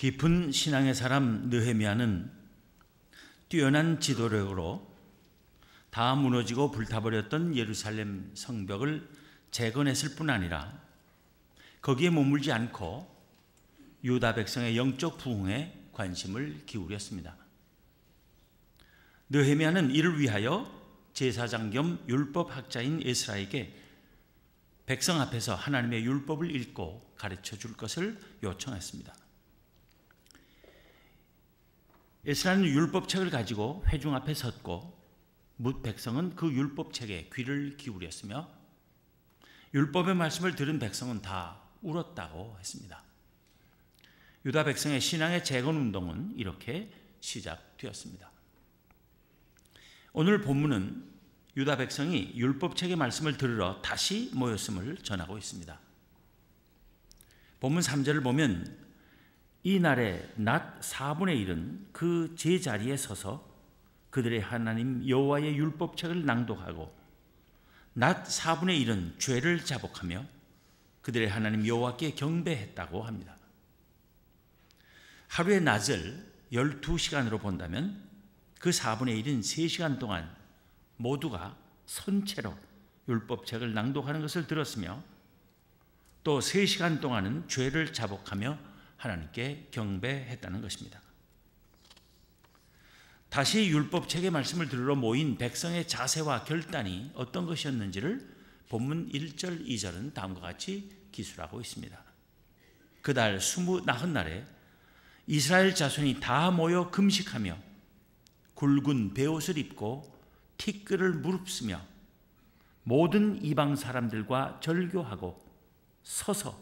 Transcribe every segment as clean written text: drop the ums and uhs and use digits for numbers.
깊은 신앙의 사람 느헤미야는 뛰어난 지도력으로 다 무너지고 불타버렸던 예루살렘 성벽을 재건했을 뿐 아니라 거기에 머물지 않고 유다 백성의 영적 부흥에 관심을 기울였습니다. 느헤미야는 이를 위하여 제사장 겸 율법학자인 에스라에게 백성 앞에서 하나님의 율법을 읽고 가르쳐 줄 것을 요청했습니다. 에스라는 율법책을 가지고 회중 앞에 섰고 뭇 백성은 그 율법책에 귀를 기울였으며 율법의 말씀을 들은 백성은 다 울었다고 했습니다. 유다 백성의 신앙의 재건 운동은 이렇게 시작되었습니다. 오늘 본문은 유다 백성이 율법책의 말씀을 들으러 다시 모였음을 전하고 있습니다. 본문 3절을 보면 이날에 낮 4분의 1은 그 제자리에 서서 그들의 하나님 여호와의 율법책을 낭독하고 낮 4분의 1은 죄를 자복하며 그들의 하나님 여호와께 경배했다고 합니다. 하루의 낮을 12시간으로 본다면 그 4분의 1인 3시간 동안 모두가 선체로 율법책을 낭독하는 것을 들었으며 또 3시간 동안은 죄를 자복하며 하나님께 경배했다는 것입니다. 다시 율법책의 말씀을 들으러 모인 백성의 자세와 결단이 어떤 것이었는지를 본문 1절, 2절은 다음과 같이 기술하고 있습니다. 그달 29날에 이스라엘 자손이 다 모여 금식하며 굵은 베옷을 입고 티끌을 무릅쓰며 모든 이방 사람들과 절교하고 서서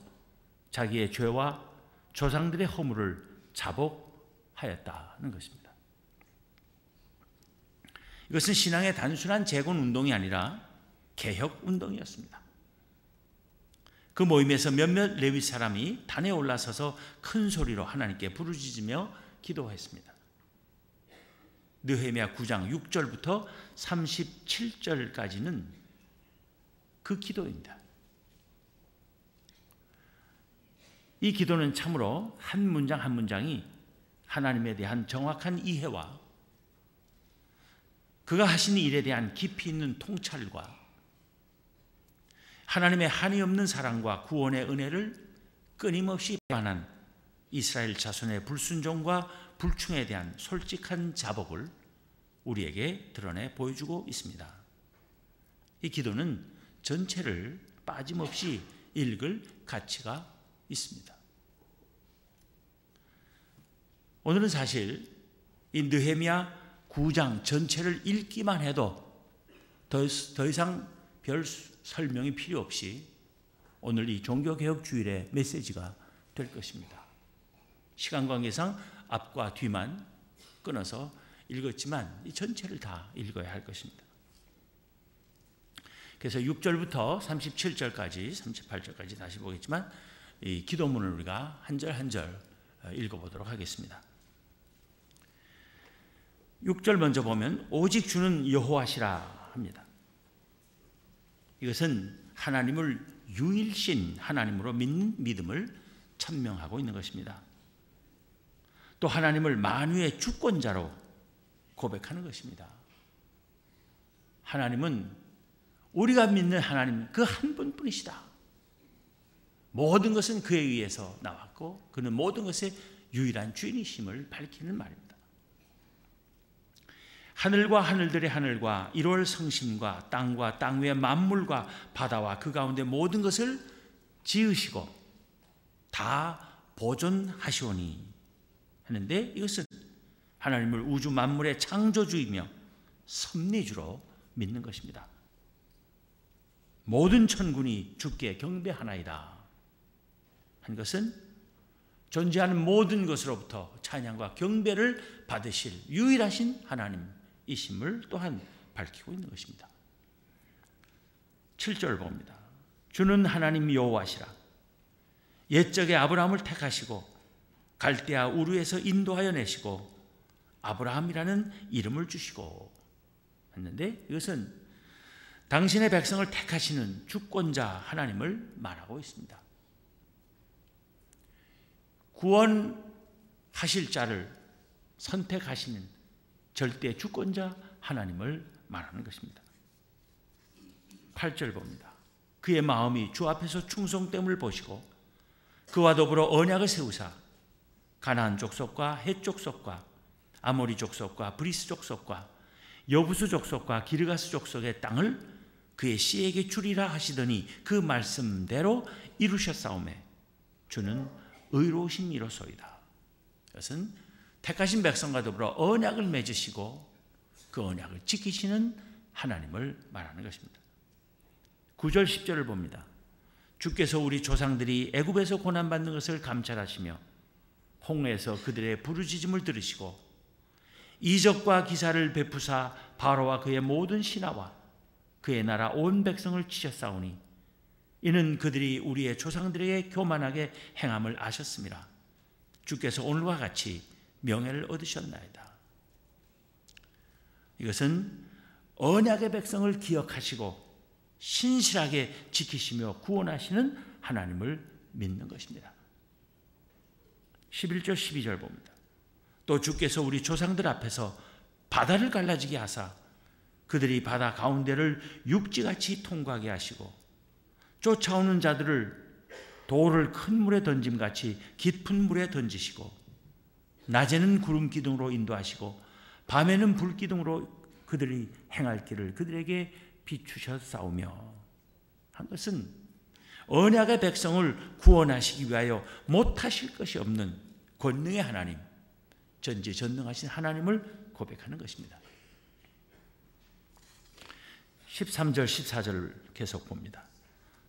자기의 죄와 조상들의 허물을 자복하였다는 것입니다. 이것은 신앙의 단순한 재건 운동이 아니라 개혁 운동이었습니다. 그 모임에서 몇몇 레위 사람이 단에 올라서서 큰 소리로 하나님께 부르짖으며 기도했습니다. 느헤미야 9장 6절부터 37절까지는 그 기도입니다. 이 기도는 참으로 한 문장 한 문장이 하나님에 대한 정확한 이해와 그가 하신 일에 대한 깊이 있는 통찰과 하나님의 한이 없는 사랑과 구원의 은혜를 끊임없이 반한 이스라엘 자손의 불순종과 불충에 대한 솔직한 자복을 우리에게 드러내 보여주고 있습니다. 이 기도는 전체를 빠짐없이 읽을 가치가 있습니다. 오늘은 사실 이 느헤미야 9장 전체를 읽기만 해도 더 이상 별 설명이 필요 없이 오늘 이 종교개혁 주일의 메시지가 될 것입니다. 시간 관계상 앞과 뒤만 끊어서 읽었지만 이 전체를 다 읽어야 할 것입니다. 그래서 6절부터 37절까지 38절까지 다시 보겠지만 이 기도문을 우리가 한 절 한 절 읽어보도록 하겠습니다. 6절 먼저 보면 오직 주는 여호와시라 합니다. 이것은 하나님을 유일신 하나님으로 믿는 믿음을 천명하고 있는 것입니다. 또 하나님을 만유의 주권자로 고백하는 것입니다. 하나님은 우리가 믿는 하나님 그 한 분뿐이시다. 모든 것은 그에 의해서 나왔고 그는 모든 것의 유일한 주인이심을 밝히는 말입니다. 하늘과 하늘들의 하늘과 1월 성심과 땅과 땅 위의 만물과 바다와 그 가운데 모든 것을 지으시고 다 보존하시오니 하는데 이것은 하나님을 우주 만물의 창조주이며 섭리주로 믿는 것입니다. 모든 천군이 주께 경배하나이다 한 것은 존재하는 모든 것으로부터 찬양과 경배를 받으실 유일하신 하나님이심을 또한 밝히고 있는 것입니다. 7절 봅니다. 주는 하나님 여호와시라. 옛적에 아브라함을 택하시고 갈대아 우르에서 인도하여 내시고 아브라함이라는 이름을 주시고 했는데 이것은 당신의 백성을 택하시는 주권자 하나님을 말하고 있습니다. 구원 하실 자를 선택하시는 절대 주권자 하나님을 말하는 것입니다. 8절 봅니다. 그의 마음이 주 앞에서 충성됨을 보시고 그와 더불어 언약을 세우사 가나안 족속과 헷 족속과 아모리 족속과 브리스 족속과 여부수 족속과 기르가스 족속의 땅을 그의 씨에게 주리라 하시더니 그 말씀대로 이루셨사오매 주는 의로우신 이로소이다. 이것은 택하신 백성과 더불어 언약을 맺으시고 그 언약을 지키시는 하나님을 말하는 것입니다. 9절 10절을 봅니다. 주께서 우리 조상들이 애굽에서 고난받는 것을 감찰하시며 홍해에서 그들의 부르짖음을 들으시고 이적과 기사를 베푸사 바로와 그의 모든 신하와 그의 나라 온 백성을 치셨사오니 이는 그들이 우리의 조상들에게 교만하게 행함을 아셨습니다. 주께서 오늘과 같이 명예를 얻으셨나이다. 이것은 언약의 백성을 기억하시고 신실하게 지키시며 구원하시는 하나님을 믿는 것입니다. 11절 12절 봅니다. 또 주께서 우리 조상들 앞에서 바다를 갈라지게 하사 그들이 바다 가운데를 육지같이 통과하게 하시고 쫓아오는 자들을 돌을 큰 물에 던짐같이 깊은 물에 던지시고 낮에는 구름 기둥으로 인도하시고 밤에는 불 기둥으로 그들이 행할 길을 그들에게 비추셨사오며 한 것은 언약의 백성을 구원하시기 위하여 못하실 것이 없는 권능의 하나님, 전지전능하신 하나님을 고백하는 것입니다. 13절 14절을 계속 봅니다.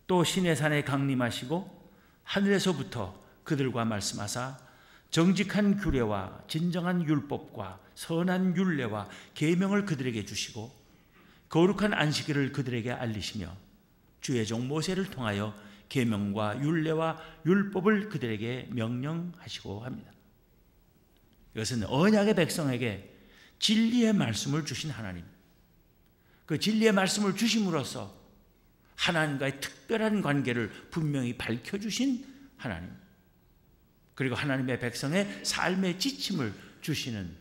또 시내산에 강림하시고 하늘에서부터 그들과 말씀하사 정직한 규례와 진정한 율법과 선한 율례와 계명을 그들에게 주시고 거룩한 안식일을 그들에게 알리시며 주의 종 모세를 통하여 계명과 율례와 율법을 그들에게 명령하시고 합니다. 이것은 언약의 백성에게 진리의 말씀을 주신 하나님, 그 진리의 말씀을 주심으로써 하나님과의 특별한 관계를 분명히 밝혀주신 하나님, 그리고 하나님의 백성의 삶의 지침을 주시는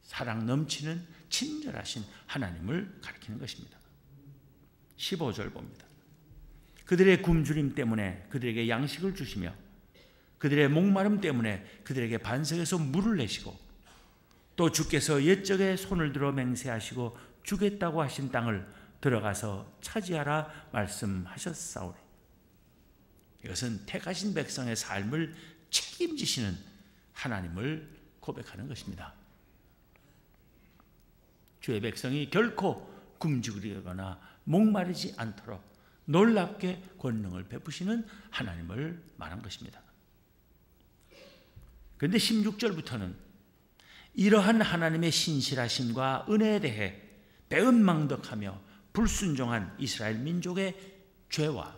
사랑 넘치는 친절하신 하나님을 가리키는 것입니다. 15절 봅니다. 그들의 굶주림 때문에 그들에게 양식을 주시며 그들의 목마름 때문에 그들에게 반석에서 물을 내시고 또 주께서 옛적에 손을 들어 맹세하시고 주겠다고 하신 땅을 들어가서 차지하라 말씀하셨사오니 이것은 택하신 백성의 삶을 책임지시는 하나님을 고백하는 것입니다. 주의 백성이 결코 굶주리거나 목마르지 않도록 놀랍게 권능을 베푸시는 하나님을 말한 것입니다. 그런데 16절부터는 이러한 하나님의 신실하심과 은혜에 대해 배은망덕하며 불순종한 이스라엘 민족의 죄와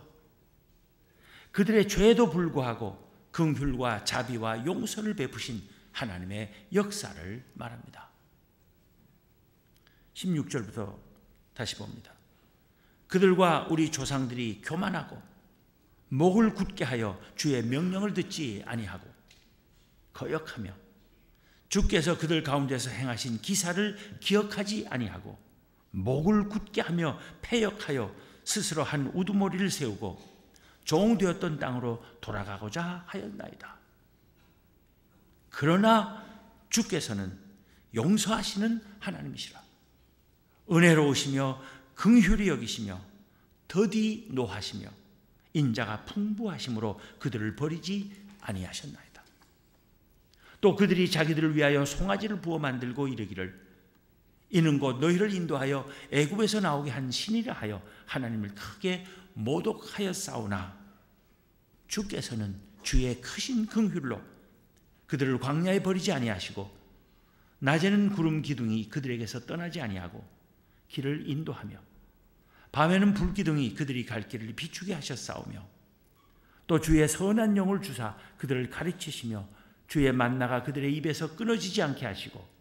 그들의 죄에도 불구하고 긍휼과 자비와 용서를 베푸신 하나님의 역사를 말합니다. 16절부터 다시 봅니다. 그들과 우리 조상들이 교만하고 목을 굳게 하여 주의 명령을 듣지 아니하고 거역하며 주께서 그들 가운데서 행하신 기사를 기억하지 아니하고 목을 굳게 하며 패역하여 스스로 한 우두머리를 세우고 종되었던 땅으로 돌아가고자 하였나이다. 그러나 주께서는 용서하시는 하나님이시라. 은혜로우시며 긍휼히 여기시며 더디 노하시며 인자가 풍부하심으로 그들을 버리지 아니하셨나이다. 또 그들이 자기들을 위하여 송아지를 부어 만들고 이르기를 이는 곧 너희를 인도하여 애굽에서 나오게 한 신이라 하여 하나님을 크게 모독하였사오나 주께서는 주의 크신 긍휼로 그들을 광야에 버리지 아니하시고 낮에는 구름 기둥이 그들에게서 떠나지 아니하고 길을 인도하며 밤에는 불 기둥이 그들이 갈 길을 비추게 하셨사오며 또 주의 선한 영을 주사 그들을 가르치시며 주의 만나가 그들의 입에서 끊어지지 않게 하시고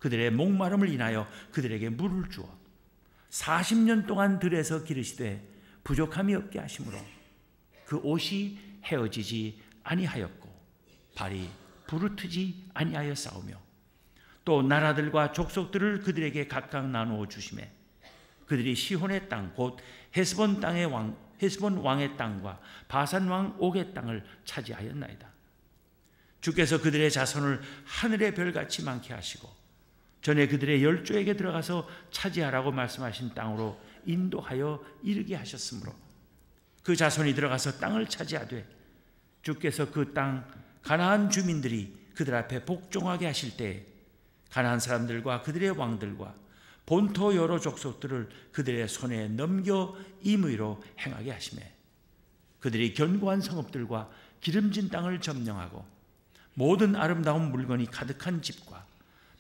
그들의 목마름을 인하여 그들에게 물을 주어 40년 동안 들에서 기르시되 부족함이 없게 하심으로 그 옷이 헤어지지 아니하였고 발이 부르트지 아니하였사오며 또 나라들과 족속들을 그들에게 각각 나누어 주시매 그들이 시혼의 땅 곧 헤스본 왕의 땅과 바산 왕 옥의 땅을 차지하였나이다. 주께서 그들의 자손을 하늘의 별같이 많게 하시고 전에 그들의 열조에게 들어가서 차지하라고 말씀하신 땅으로 인도하여 이르게 하셨으므로 그 자손이 들어가서 땅을 차지하되 주께서 그 땅 가나안 주민들이 그들 앞에 복종하게 하실 때에 가나안 사람들과 그들의 왕들과 본토 여러 족속들을 그들의 손에 넘겨 임의로 행하게 하시매 그들이 견고한 성읍들과 기름진 땅을 점령하고 모든 아름다운 물건이 가득한 집과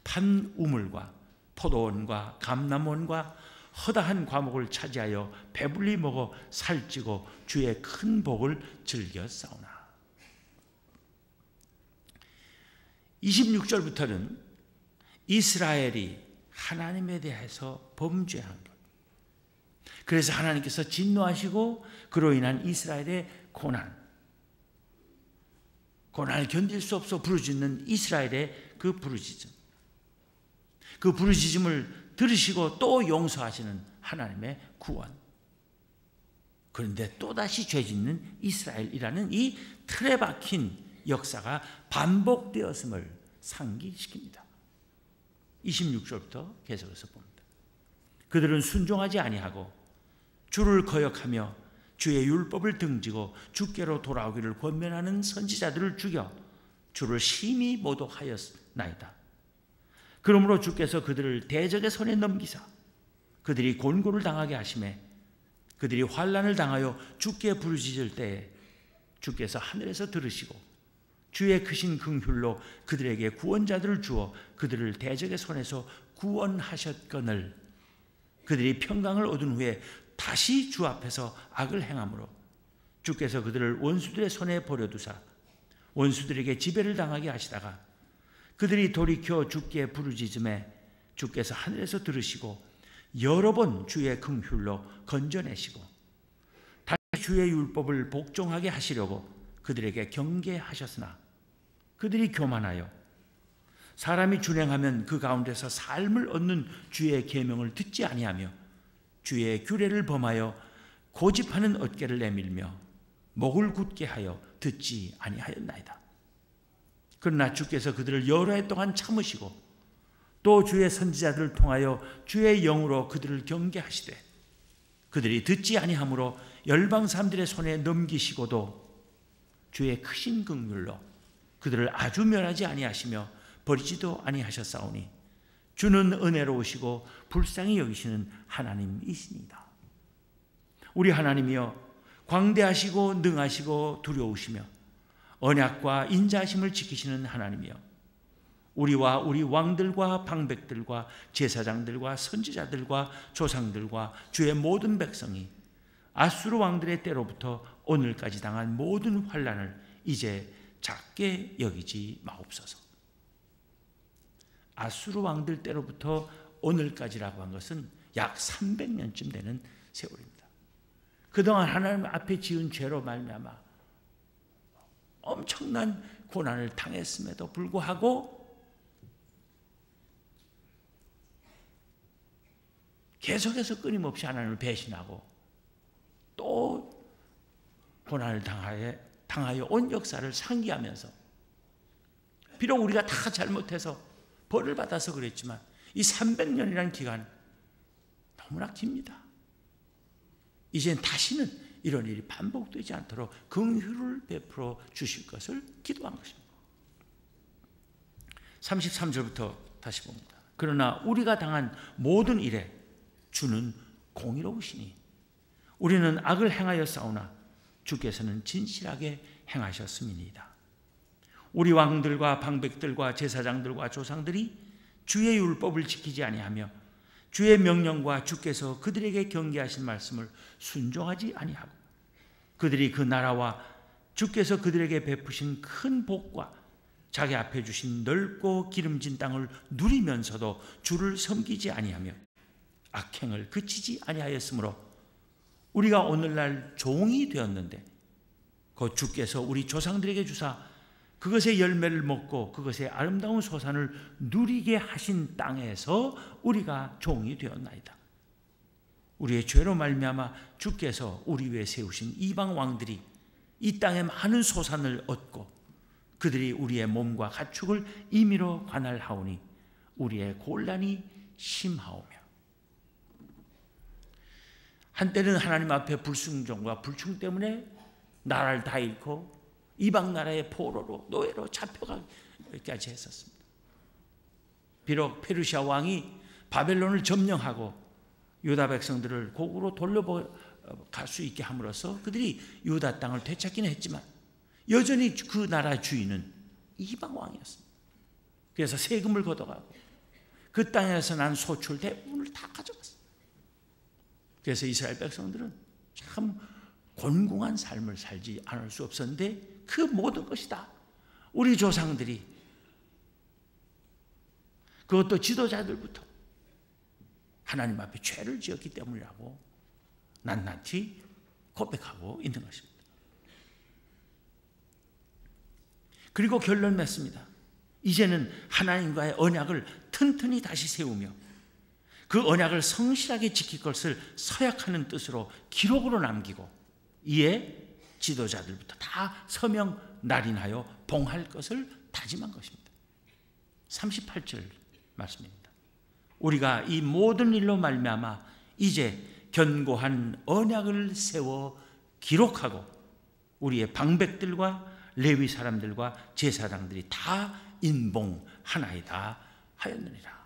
판 우물과 포도원과 감람원과 허다한 과목을 차지하여 배불리 먹어 살찌고 주의 큰 복을 즐겨 싸우나. 26절부터는 이스라엘이 하나님에 대해서 범죄한 것. 그래서 하나님께서 진노하시고 그로 인한 이스라엘의 고난을 견딜 수 없어 부르짖는 이스라엘의 그 부르짖음. 그 부르짖음을 들으시고 또 용서하시는 하나님의 구원. 그런데 또다시 죄짓는 이스라엘이라는 이 틀에 박힌 역사가 반복되었음을 상기시킵니다. 26절부터 계속해서 봅니다. 그들은 순종하지 아니하고 주를 거역하며 주의 율법을 등지고 주께로 돌아오기를 권면하는 선지자들을 죽여 주를 심히 모독하였나이다. 그러므로 주께서 그들을 대적의 손에 넘기사 그들이 곤고를 당하게 하시매 그들이 환난을 당하여 주께 부르짖을 때에 주께서 하늘에서 들으시고 주의 크신 긍휼로 그들에게 구원자들을 주어 그들을 대적의 손에서 구원하셨거늘 그들이 평강을 얻은 후에 다시 주 앞에서 악을 행함으로 주께서 그들을 원수들의 손에 버려두사 원수들에게 지배를 당하게 하시다가 그들이 돌이켜 주께 부르짖음에 주께서 하늘에서 들으시고 여러 번 주의 긍휼로 건져내시고 다시 주의 율법을 복종하게 하시려고 그들에게 경계하셨으나 그들이 교만하여 사람이 준행하면 그 가운데서 삶을 얻는 주의 계명을 듣지 아니하며 주의 규례를 범하여 고집하는 어깨를 내밀며 목을 굳게 하여 듣지 아니하였나이다. 그러나 주께서 그들을 여러 해 동안 참으시고 또 주의 선지자들을 통하여 주의 영으로 그들을 경계하시되 그들이 듣지 아니하므로 열방 사람들의 손에 넘기시고도 주의 크신 긍휼로 그들을 아주 멸하지 아니하시며 버리지도 아니하셨사오니 주는 은혜로우시고 불쌍히 여기시는 하나님이시니이다. 우리 하나님이여 광대하시고 능하시고 두려우시며 언약과 인자하심을 지키시는 하나님이여 우리와 우리 왕들과 방백들과 제사장들과 선지자들과 조상들과 주의 모든 백성이 아수르 왕들의 때로부터 오늘까지 당한 모든 환난을 이제 작게 여기지 마옵소서. 아수르 왕들 때로부터 오늘까지라고 한 것은 약 300년쯤 되는 세월입니다. 그동안 하나님 앞에 지은 죄로 말미암아 엄청난 고난을 당했음에도 불구하고 계속해서 끊임없이 하나님을 배신하고 또 고난을 당하여 온 역사를 상기하면서 비록 우리가 다 잘못해서 벌을 받아서 그랬지만 이 300년이라는 기간 너무나 깁니다. 이젠 다시는 이런 일이 반복되지 않도록 긍휼을 베풀어 주실 것을 기도한 것입니다. 33절부터 다시 봅니다. 그러나 우리가 당한 모든 일에 주는 공의로우시니 우리는 악을 행하여 싸우나 주께서는 진실하게 행하셨음이니이다. 우리 왕들과 방백들과 제사장들과 조상들이 주의 율법을 지키지 아니하며 주의 명령과 주께서 그들에게 경계하신 말씀을 순종하지 아니하고 그들이 그 나라와 주께서 그들에게 베푸신 큰 복과 자기 앞에 주신 넓고 기름진 땅을 누리면서도 주를 섬기지 아니하며 악행을 그치지 아니하였으므로 우리가 오늘날 종이 되었는데 곧 주께서 우리 조상들에게 주사 그것의 열매를 먹고 그것의 아름다운 소산을 누리게 하신 땅에서 우리가 종이 되었나이다. 우리의 죄로 말미암아 주께서 우리 위에 세우신 이방 왕들이 이 땅에 많은 소산을 얻고 그들이 우리의 몸과 가축을 임의로 관할하오니 우리의 곤란이 심하오며. 한때는 하나님 앞에 불순종과 불충 때문에 나라를 다 잃고 이방 나라의 포로로 노예로 잡혀가기까지 했었습니다. 비록 페르시아 왕이 바벨론을 점령하고 유다 백성들을 고국으로 돌려갈 수 있게 함으로써 그들이 유다 땅을 되찾기는 했지만 여전히 그 나라 주인은 이방 왕이었습니다. 그래서 세금을 걷어가고 그 땅에서 난 소출 대부분을 다 가져갔습니다. 그래서 이스라엘 백성들은 참 곤궁한 삶을 살지 않을 수 없었는데 그 모든 것이 다 우리 조상들이, 그것도 지도자들부터 하나님 앞에 죄를 지었기 때문이라고 낱낱이 고백하고 있는 것입니다. 그리고 결론 맺습니다. 이제는 하나님과의 언약을 튼튼히 다시 세우며 그 언약을 성실하게 지킬 것을 서약하는 뜻으로 기록으로 남기고 이에 지도자들부터 다 서명 날인하여 봉할 것을 다짐한 것입니다. 38절 말씀입니다. 우리가 이 모든 일로 말미암아 이제 견고한 언약을 세워 기록하고 우리의 방백들과 레위 사람들과 제사장들이 다 인봉하나이다 하였느니라.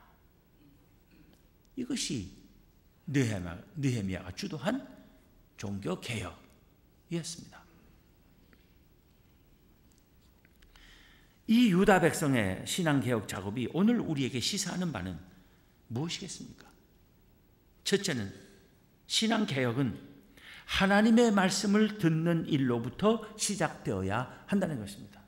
이것이 느헤미야가 주도한 종교 개혁이었습니다. 이 유다 백성의 신앙 개혁 작업이 오늘 우리에게 시사하는 바는 무엇이겠습니까? 첫째는 신앙 개혁은 하나님의 말씀을 듣는 일로부터 시작되어야 한다는 것입니다.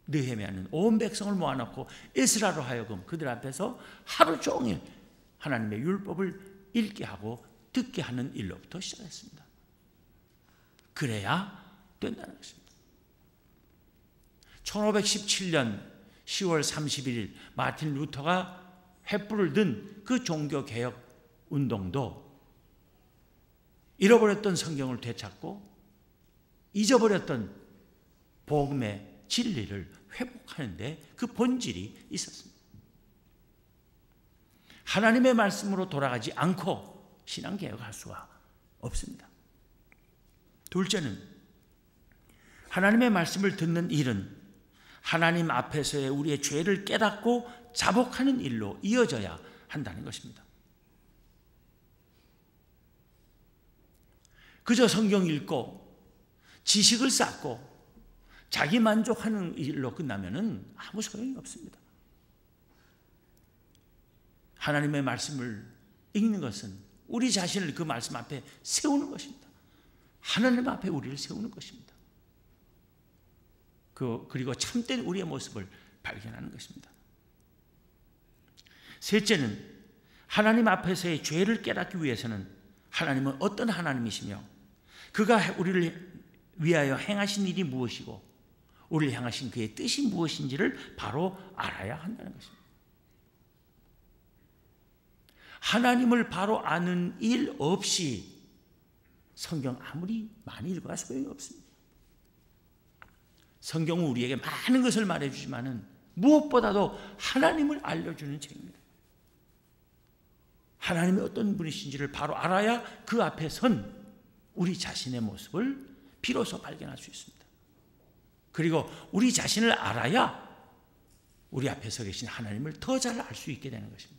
느헤미야는 온 백성을 모아놓고 에스라로 하여금 그들 앞에서 하루 종일 하나님의 율법을 읽게 하고 듣게 하는 일로부터 시작했습니다. 그래야 된다는 것입니다. 1517년 10월 31일 마틴 루터가 횃불을 든 그 종교개혁 운동도 잃어버렸던 성경을 되찾고 잊어버렸던 복음의 진리를 회복하는 데 그 본질이 있었습니다. 하나님의 말씀으로 돌아가지 않고 신앙개혁할 수가 없습니다. 둘째는 하나님의 말씀을 듣는 일은 하나님 앞에서의 우리의 죄를 깨닫고 자복하는 일로 이어져야 한다는 것입니다. 그저 성경 읽고 지식을 쌓고 자기 만족하는 일로 끝나면 아무 소용이 없습니다. 하나님의 말씀을 읽는 것은 우리 자신을 그 말씀 앞에 세우는 것입니다. 하나님 앞에 우리를 세우는 것입니다. 그리고 참된 우리의 모습을 발견하는 것입니다. 셋째는 하나님 앞에서의 죄를 깨닫기 위해서는 하나님은 어떤 하나님이시며 그가 우리를 위하여 행하신 일이 무엇이고 우리를 향하신 그의 뜻이 무엇인지를 바로 알아야 한다는 것입니다. 하나님을 바로 아는 일 없이 성경 아무리 많이 읽어야 소용이 없습니다. 성경은 우리에게 많은 것을 말해주지만은 무엇보다도 하나님을 알려주는 책입니다. 하나님이 어떤 분이신지를 바로 알아야 그 앞에 선 우리 자신의 모습을 비로소 발견할 수 있습니다. 그리고 우리 자신을 알아야 우리 앞에 서 계신 하나님을 더 잘 알 수 있게 되는 것입니다.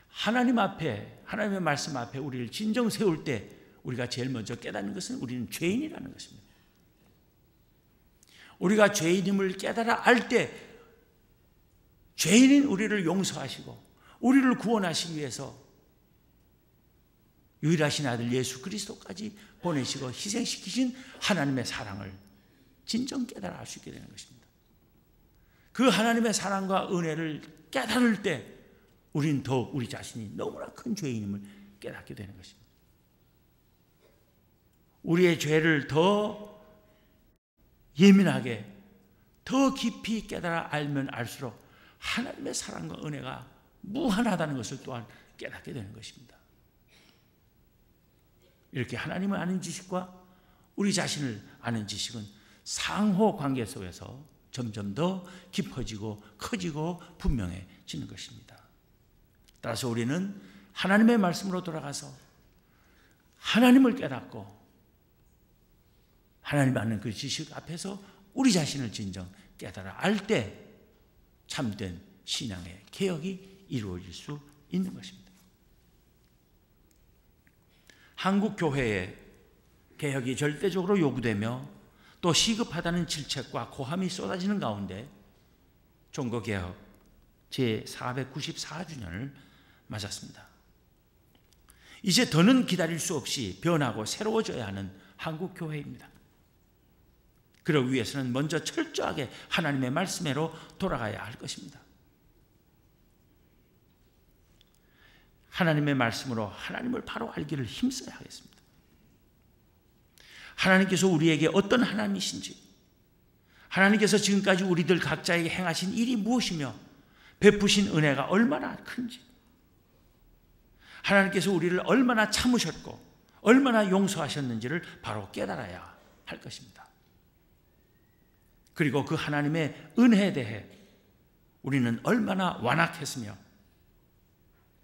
하나님 앞에, 하나님의 말씀 앞에 우리를 진정 세울 때 우리가 제일 먼저 깨닫는 것은 우리는 죄인이라는 것입니다. 우리가 죄인임을 깨달아 알 때 죄인인 우리를 용서하시고 우리를 구원하시기 위해서 유일하신 아들 예수 그리스도까지 보내시고 희생시키신 하나님의 사랑을 진정 깨달아 알 수 있게 되는 것입니다. 그 하나님의 사랑과 은혜를 깨달을 때 우리는 더욱 우리 자신이 너무나 큰 죄인임을 깨닫게 되는 것입니다. 우리의 죄를 더 예민하게 더 깊이 깨달아 알면 알수록 하나님의 사랑과 은혜가 무한하다는 것을 또한 깨닫게 되는 것입니다. 이렇게 하나님을 아는 지식과 우리 자신을 아는 지식은 상호 관계 속에서 점점 더 깊어지고 커지고 분명해지는 것입니다. 따라서 우리는 하나님의 말씀으로 돌아가서 하나님을 깨닫고 하나님 아는 그 지식 앞에서 우리 자신을 진정 깨달아 알 때 참된 신앙의 개혁이 이루어질 수 있는 것입니다. 한국 교회의 개혁이 절대적으로 요구되며 또 시급하다는 질책과 고함이 쏟아지는 가운데 종교개혁 제494주년을 맞았습니다. 이제 더는 기다릴 수 없이 변하고 새로워져야 하는 한국 교회입니다. 그러기 위해서는 먼저 철저하게 하나님의 말씀으로 돌아가야 할 것입니다. 하나님의 말씀으로 하나님을 바로 알기를 힘써야 하겠습니다. 하나님께서 우리에게 어떤 하나님이신지, 하나님께서 지금까지 우리들 각자에게 행하신 일이 무엇이며 베푸신 은혜가 얼마나 큰지, 하나님께서 우리를 얼마나 참으셨고 얼마나 용서하셨는지를 바로 깨달아야 할 것입니다. 그리고 그 하나님의 은혜에 대해 우리는 얼마나 완악했으며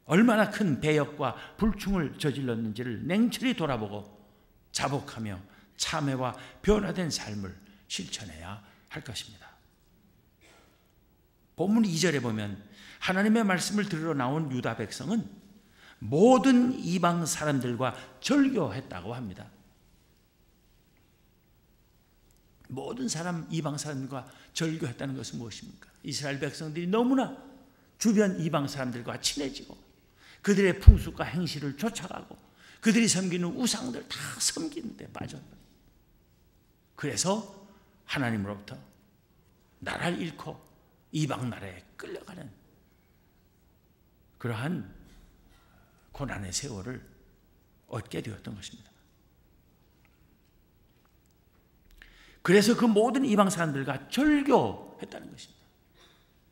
얼마나 큰 배역과 불충을 저질렀는지를 냉철히 돌아보고 자복하며 참회와 변화된 삶을 실천해야 할 것입니다. 본문 2절에 보면 하나님의 말씀을 들으러 나온 유다 백성은 모든 이방 사람들과 절교했다고 합니다. 모든 이방 사람들과 절교했다는 것은 무엇입니까? 이스라엘 백성들이 너무나 주변 이방 사람들과 친해지고 그들의 풍습과 행실을 쫓아가고 그들이 섬기는 우상들 다 섬기는 데 빠졌다. 그래서 하나님으로부터 나라를 잃고 이방 나라에 끌려가는 그러한 고난의 세월을 얻게 되었던 것입니다. 그래서 그 모든 이방 사람들과 절교했다는 것입니다.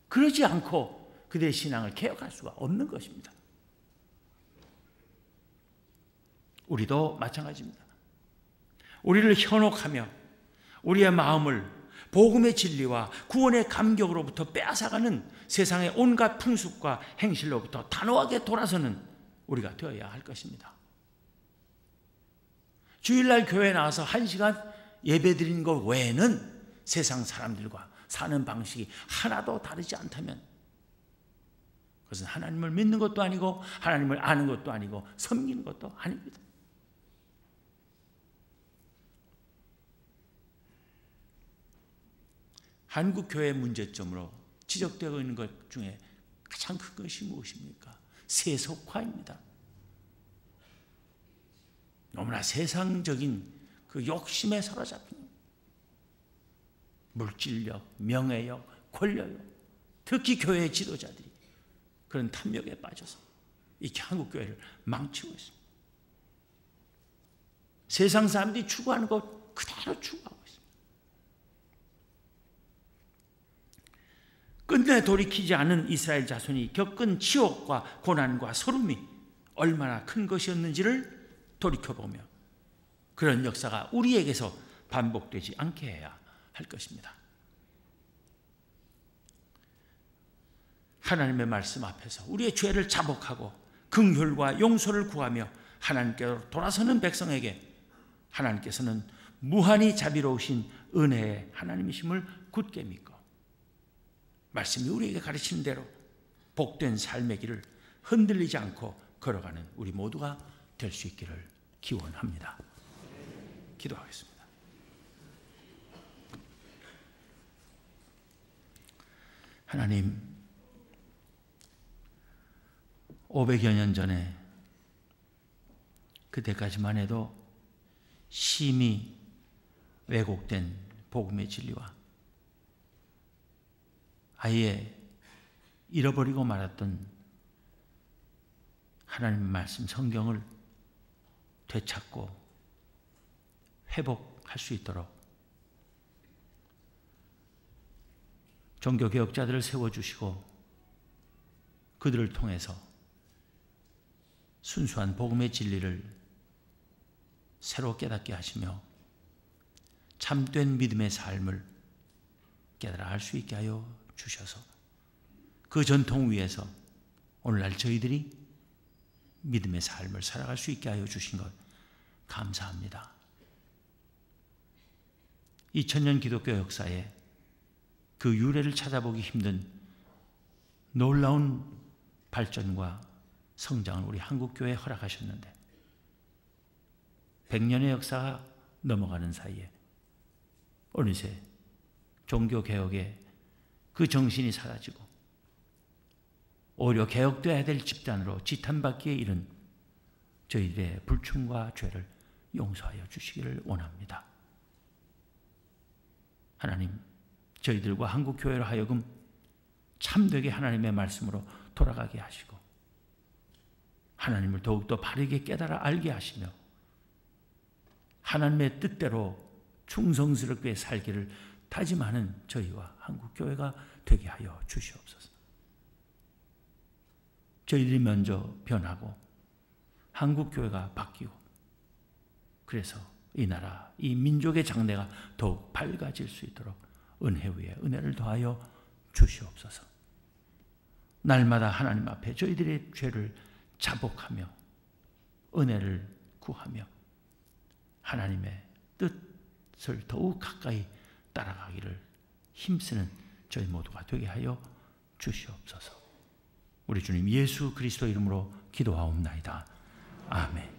그러지 않고 그들의 신앙을 개혁할 수가 없는 것입니다. 우리도 마찬가지입니다. 우리를 현혹하며 우리의 마음을 복음의 진리와 구원의 감격으로부터 빼앗아가는 세상의 온갖 풍습과 행실로부터 단호하게 돌아서는 우리가 되어야 할 것입니다. 주일날 교회에 나와서 1시간 예배드리는 것 외에는 세상 사람들과 사는 방식이 하나도 다르지 않다면 그것은 하나님을 믿는 것도 아니고 하나님을 아는 것도 아니고 섬기는 것도 아닙니다. 한국 교회의 문제점으로 지적되고 있는 것 중에 가장 큰 것이 무엇입니까? 세속화입니다. 너무나 세상적인 그 욕심에 사로잡힌 물질력, 명예욕, 권력욕, 특히 교회의 지도자들이 그런 탐욕에 빠져서 이렇게 한국 교회를 망치고 있습니다. 세상 사람들이 추구하는 것 그대로 추구하고 있습니다. 끝내 돌이키지 않은 이스라엘 자손이 겪은 치욕과 고난과 서름이 얼마나 큰 것이었는지를 돌이켜보며 그런 역사가 우리에게서 반복되지 않게 해야 할 것입니다. 하나님의 말씀 앞에서 우리의 죄를 자복하고 긍휼과 용서를 구하며 하나님께로 돌아서는 백성에게 하나님께서는 무한히 자비로우신 은혜의 하나님이심을 굳게 믿고 말씀이 우리에게 가르치는 대로 복된 삶의 길을 흔들리지 않고 걸어가는 우리 모두가 될 수 있기를 기원합니다. 기도하겠습니다. 하나님, 500여 년 전에 그때까지만 해도 심히 왜곡된 복음의 진리와 아예 잃어버리고 말았던 하나님의 말씀 성경을 되찾고 회복할 수 있도록 종교개혁자들을 세워주시고 그들을 통해서 순수한 복음의 진리를 새로 깨닫게 하시며 참된 믿음의 삶을 깨달아 알 수 있게 하여 주셔서 그 전통 위에서 오늘날 저희들이 믿음의 삶을 살아갈 수 있게 하여 주신 것 감사합니다. 2000년 기독교 역사에 그 유래를 찾아보기 힘든 놀라운 발전과 성장을 우리 한국교회에 허락하셨는데 100년의 역사가 넘어가는 사이에 어느새 종교개혁의 그 정신이 사라지고 오히려 개혁되어야 될 집단으로 지탄받기에 이른 저희들의 불충과 죄를 용서하여 주시기를 원합니다. 하나님, 저희들과 한국교회로 하여금 참되게 하나님의 말씀으로 돌아가게 하시고 하나님을 더욱더 바르게 깨달아 알게 하시며 하나님의 뜻대로 충성스럽게 살기를 다짐하는 저희와 한국교회가 되게 하여 주시옵소서. 저희들이 먼저 변하고 한국교회가 바뀌고 그래서 이 나라, 이 민족의 장래가 더욱 밝아질 수 있도록 은혜 위에 은혜를 더하여 주시옵소서. 날마다 하나님 앞에 저희들의 죄를 자복하며 은혜를 구하며 하나님의 뜻을 더욱 가까이 따라가기를 힘쓰는 저희 모두가 되게 하여 주시옵소서. 우리 주님 예수 그리스도 이름으로 기도하옵나이다. 아멘.